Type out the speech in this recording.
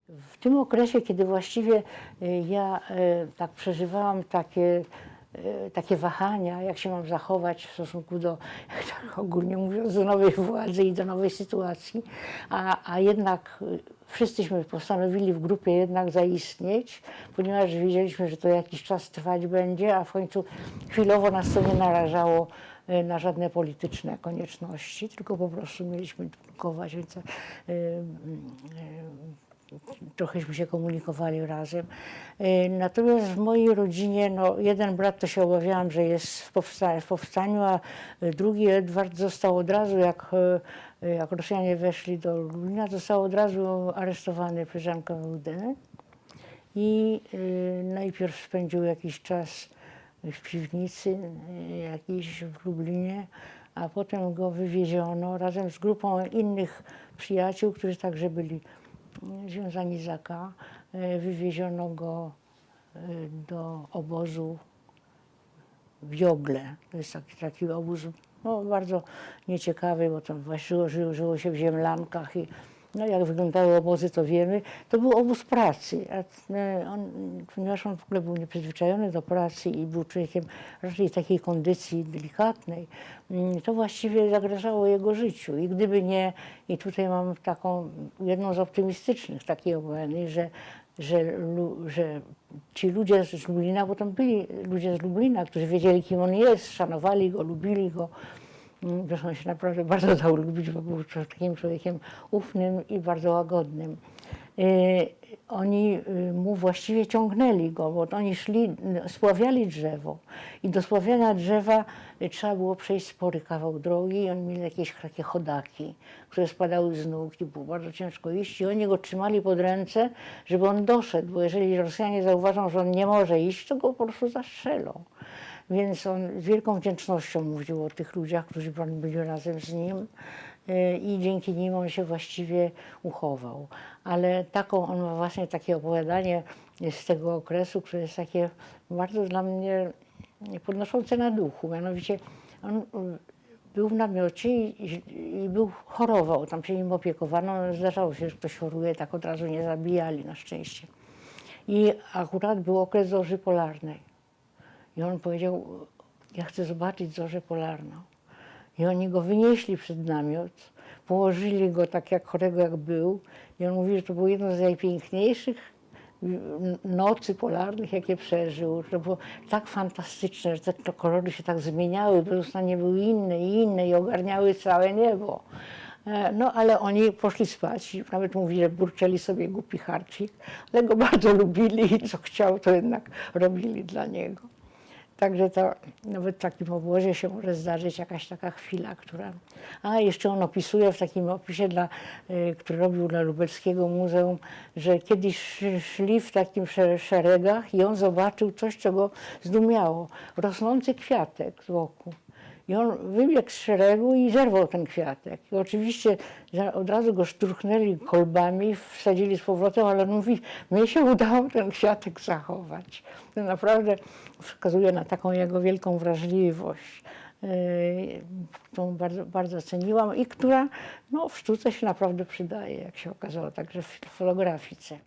W tym okresie, kiedy właściwie ja tak przeżywałam takie wahania, jak się mam zachować w stosunku do, tak ogólnie mówiąc, do nowej władzy i do nowej sytuacji, a jednak wszyscyśmy postanowili w grupie jednak zaistnieć, ponieważ wiedzieliśmy, że to jakiś czas trwać będzie, a w końcu chwilowo nas to nie narażało na żadne polityczne konieczności, tylko po prostu mieliśmy drukować, więc trochęśmy się komunikowali razem. Natomiast w mojej rodzinie, no, jeden brat to się obawiałam, że jest w powstaniu, a drugi Edward został od razu, jak Rosjanie weszli do Lublina, został od razu aresztowany przez NKWD i najpierw spędził jakiś czas w piwnicy jakiejś w Lublinie, a potem go wywieziono razem z grupą innych przyjaciół, którzy także byli związani z AK. Wywieziono go do obozu w Jogle. To jest taki obóz no, bardzo nieciekawy, bo tam właśnie żyło się w ziemlankach i no, jak wyglądały obozy, to wiemy. To był obóz pracy, ponieważ on w ogóle był nieprzyzwyczajony do pracy i był człowiekiem raczej takiej kondycji delikatnej, to właściwie zagrażało jego życiu. I gdyby nie, i tutaj mam taką, jedną z optymistycznych takiej opowiadań, że ci ludzie z Lublina, bo tam byli ludzie z Lublina, którzy wiedzieli, kim on jest, szanowali go, lubili go. Zresztą on się naprawdę bardzo dał lubić, bo był takim człowiekiem ufnym i bardzo łagodnym. Oni mu właściwie ciągnęli go, bo oni szli, spławiali drzewo i do spławiania drzewa trzeba było przejść spory kawał drogi i oni mieli jakieś takie chodaki, które spadały z nóg i było bardzo ciężko iść i oni go trzymali pod ręce, żeby on doszedł, bo jeżeli Rosjanie zauważą, że on nie może iść, to go po prostu zastrzelą. Więc on z wielką wdzięcznością mówił o tych ludziach, którzy byli razem z nim i dzięki nim on się właściwie uchował. Ale on ma właśnie takie opowiadanie z tego okresu, które jest takie bardzo dla mnie podnoszące na duchu. Mianowicie on był w namiocie i chorował, tam się nim opiekowano. Zdarzało się, że ktoś choruje, tak od razu nie zabijali na szczęście. I akurat był okres zorzy polarnej. I on powiedział, ja chcę zobaczyć zorzę polarną. I oni go wynieśli przed namiot, położyli go tak jak chorego jak był. I on mówi, że to było jedno z najpiękniejszych nocy polarnych, jakie przeżył. To było tak fantastyczne, że te kolory się tak zmieniały, bezustannie były inne i inne i ogarniały całe niebo. No ale oni poszli spać i nawet mówili, że burczeli sobie głupi harcik, ale go bardzo lubili i co chciał, to jednak robili dla niego. Także to nawet w takim obozie się może zdarzyć jakaś taka chwila, która... A jeszcze on opisuje w takim opisie, który robił dla Lubelskiego Muzeum, że kiedyś szli w takim szeregach i on zobaczył coś, co go zdumiało. Rosnący kwiatek z boku. I on wybiegł z szeregu i zerwał ten kwiatek. I oczywiście od razu go szturchnęli kolbami, wsadzili z powrotem, ale on mówi, mnie się udało ten kwiatek zachować. To naprawdę wskazuje na taką jego wielką wrażliwość, którą bardzo, bardzo ceniłam i która no, w sztuce się naprawdę przydaje, jak się okazało, także w fotografice.